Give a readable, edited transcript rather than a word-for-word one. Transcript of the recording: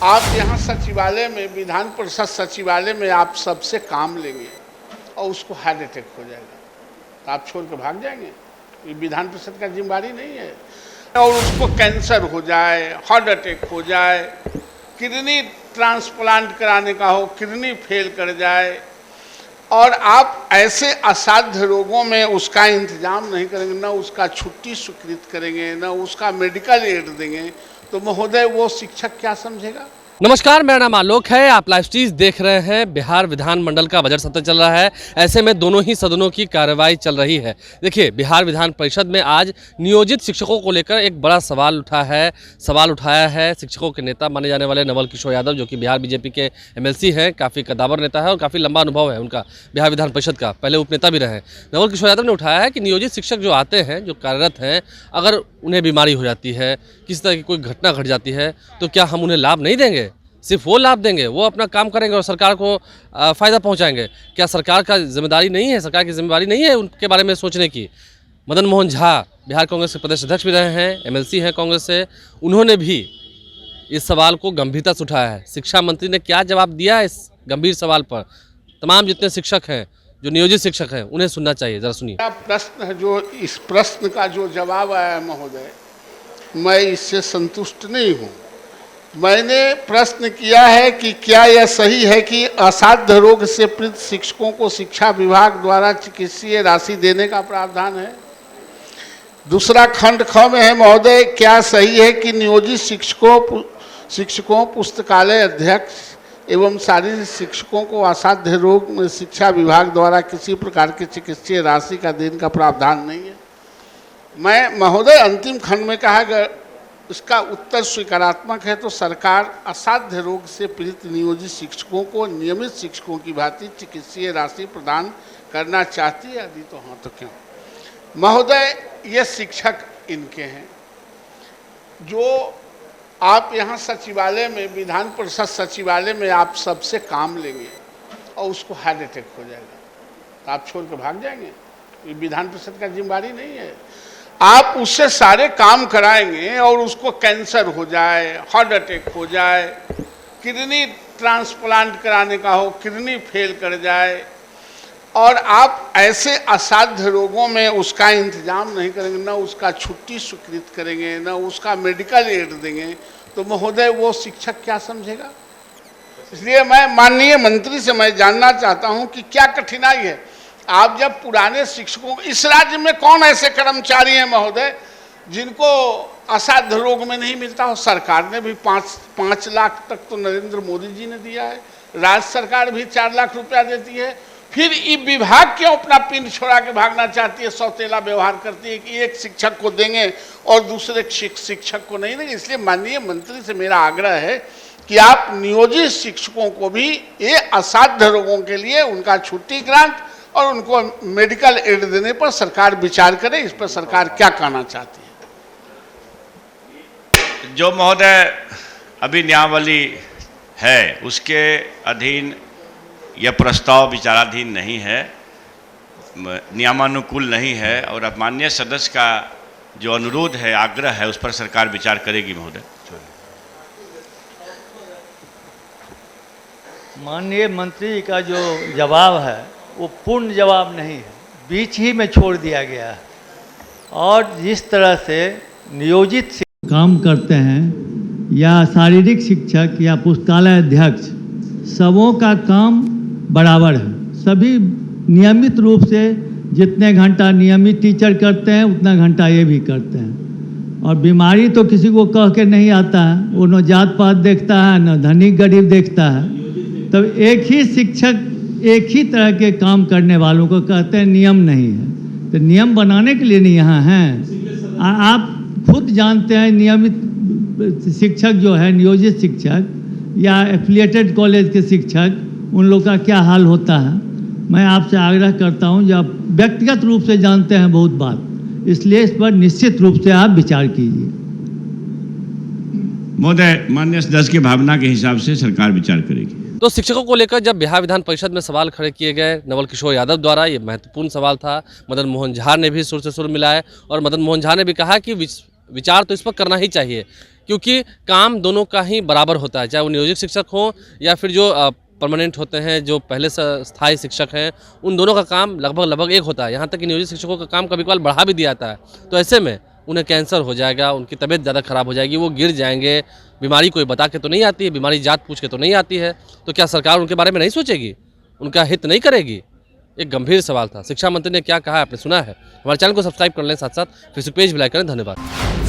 आप यहाँ सचिवालय में, विधान परिषद सचिवालय में आप सबसे काम लेंगे और उसको हार्ट अटैक हो जाएगा तो आप छोड़ के भाग जाएंगे। ये विधान परिषद का जिम्मेदारी नहीं है। और उसको कैंसर हो जाए, हार्ट अटैक हो जाए, किडनी ट्रांसप्लांट कराने का हो, किडनी फेल कर जाए और आप ऐसे असाध्य रोगों में उसका इंतजाम नहीं करेंगे, न उसका छुट्टी स्वीकृत करेंगे, न उसका मेडिकल एड देंगे, तो महोदय वो शिक्षक क्या समझेगा। नमस्कार, मेरा नाम आलोक है। आप लाइव स्ट्रीज देख रहे हैं। बिहार विधानमंडल का बजट सत्र चल रहा है। ऐसे में दोनों ही सदनों की कार्रवाई चल रही है। देखिए, बिहार विधान परिषद में आज नियोजित शिक्षकों को लेकर एक बड़ा सवाल उठाया है शिक्षकों के नेता माने जाने वाले नवल किशोर यादव, जो कि बिहार बीजेपी के एमएलसी हैं, काफ़ी कद्दावर नेता है और काफ़ी लंबा अनुभव है उनका बिहार विधान परिषद का, पहले उपनेता भी रहे। नवल किशोर यादव ने उठाया है कि नियोजित शिक्षक जो आते हैं, जो कार्यरत हैं, अगर उन्हें बीमारी हो जाती है, किसी तरह की कोई घटना घट जाती है, तो क्या हम उन्हें लाभ नहीं देंगे? सिर्फ वो लाभ देंगे, वो अपना काम करेंगे और सरकार को फ़ायदा पहुंचाएंगे? क्या सरकार का जिम्मेदारी नहीं है, सरकार की जिम्मेदारी नहीं है उनके बारे में सोचने की? मदन मोहन झा बिहार कांग्रेस के प्रदेश अध्यक्ष भी रहे हैं, एमएलसी हैं कांग्रेस से, उन्होंने भी इस सवाल को गंभीरता से उठाया है। शिक्षा मंत्री ने क्या जवाब दिया है इस गंभीर सवाल पर? तमाम जितने शिक्षक हैं, जो नियोजित शिक्षक हैं, उन्हें सुनना चाहिए। ज़रा सुनिए। प्रश्न है, जो इस प्रश्न का जो जवाब आया महोदय, मैं इससे संतुष्ट नहीं हूँ। मैंने प्रश्न किया है कि क्या यह सही है कि असाध्य रोग से पीड़ित शिक्षकों को शिक्षा विभाग द्वारा चिकित्सीय राशि देने का प्रावधान है। दूसरा खंड ख में है, महोदय, क्या सही है कि नियोजित शिक्षकों, पुस्तकालय अध्यक्ष एवं शारीरिक शिक्षकों को असाध्य रोग में शिक्षा विभाग द्वारा किसी प्रकार की चिकित्सीय राशि का देने का प्रावधान नहीं है। मैं महोदय अंतिम खंड में कहा कि इसका उत्तर स्वीकारात्मक है, तो सरकार असाध्य रोग से पीड़ित नियोजित शिक्षकों को नियमित शिक्षकों की भांति चिकित्सीय राशि प्रदान करना चाहती है। यदि तो हाँ, तो क्यों? महोदय, ये शिक्षक इनके हैं जो आप यहाँ सचिवालय में, विधान परिषद सचिवालय में आप सबसे काम लेंगे और उसको हार्ट अटैक हो जाएगा तो आप छोड़ के भाग जाएंगे। ये विधान परिषद का जिम्मेदारी नहीं है। आप उससे सारे काम कराएंगे और उसको कैंसर हो जाए, हार्ट अटैक हो जाए, किडनी ट्रांसप्लांट कराने का हो, किडनी फेल कर जाए और आप ऐसे असाध्य रोगों में उसका इंतजाम नहीं करेंगे, न उसका छुट्टी स्वीकृत करेंगे, न उसका मेडिकल एड देंगे, तो महोदय वो शिक्षक क्या समझेगा। इसलिए मैं माननीय मंत्री से मैं जानना चाहता हूं कि क्या कठिनाई है। आप जब पुराने शिक्षकों, इस राज्य में कौन ऐसे कर्मचारी हैं महोदय जिनको असाध्य रोग में नहीं मिलता हो? सरकार ने भी 5 लाख तक तो नरेंद्र मोदी जी ने दिया है, राज्य सरकार भी 4 लाख रुपया देती है। फिर ये विभाग क्यों अपना पिंड छोड़ा के भागना चाहती है, सौतेला व्यवहार करती है कि एक शिक्षक को देंगे और दूसरे शिक्षक को नहीं देंगे। इसलिए माननीय मंत्री से मेरा आग्रह है कि आप नियोजित शिक्षकों को भी ये असाध्य रोगों के लिए उनका छुट्टी ग्रांट और उनको मेडिकल एड देने पर सरकार विचार करे। इस पर सरकार क्या कहना चाहती है? जो महोदय अभी नियमावली है उसके अधीन यह प्रस्ताव विचाराधीन नहीं है, नियमानुकूल नहीं है और अब माननीय सदस्य का जो अनुरोध है, आग्रह है, उस पर सरकार विचार करेगी। महोदय, माननीय मंत्री का जो जवाब है वो पूर्ण जवाब नहीं है, बीच ही में छोड़ दिया गया है। और जिस तरह से नियोजित काम करते हैं या शारीरिक शिक्षक या पुस्तकालय अध्यक्ष, सबों का काम बराबर है। सभी नियमित रूप से जितने घंटा नियमित टीचर करते हैं उतना घंटा ये भी करते हैं। और बीमारी तो किसी को कह के नहीं आता है, वो न जात पात देखता है न धनिक गरीब देखता है। तब एक ही शिक्षक एक ही तरह के काम करने वालों को कहते हैं नियम नहीं है। तो नियम बनाने के लिए नहीं यहाँ हैं। आप खुद जानते हैं नियमित शिक्षक जो है, नियोजित शिक्षक या एफिलिएटेड कॉलेज के शिक्षक, उन लोग का क्या हाल होता है। मैं आपसे आग्रह करता हूं, जो आप व्यक्तिगत रूप से जानते हैं बहुत बात, इसलिए इस पर निश्चित रूप से आप विचार कीजिए। महोदय, माननीय सदस्य की भावना के हिसाब से सरकार विचार करेगी। तो शिक्षकों को लेकर जब बिहार विधान परिषद में सवाल खड़े किए गए नवल किशोर यादव द्वारा, ये महत्वपूर्ण सवाल था। मदन मोहन झा ने भी सुर से सुर मिलाए और मदन मोहन झा ने भी कहा कि विचार तो इस पर करना ही चाहिए। क्योंकि काम दोनों का ही बराबर होता है, चाहे वो नियोजित शिक्षक हो या फिर जो परमानेंट होते हैं, जो पहले से स्थायी शिक्षक हैं, उन दोनों का काम लगभग एक होता है। यहाँ तक कि नियोजित शिक्षकों का काम कभी कभार बढ़ा भी दिया जाता है। तो ऐसे में उन्हें कैंसर हो जाएगा, उनकी तबीयत ज़्यादा खराब हो जाएगी, वो गिर जाएंगे। बीमारी कोई बता के तो नहीं आती है, बीमारी जात पूछ के तो नहीं आती है। तो क्या सरकार उनके बारे में नहीं सोचेगी, उनका हित नहीं करेगी? एक गंभीर सवाल था। शिक्षा मंत्री ने क्या कहा आपने सुना है। हमारे चैनल को सब्सक्राइब कर लें, साथ साथ फेसबुक पेज भी लाइक करें। धन्यवाद।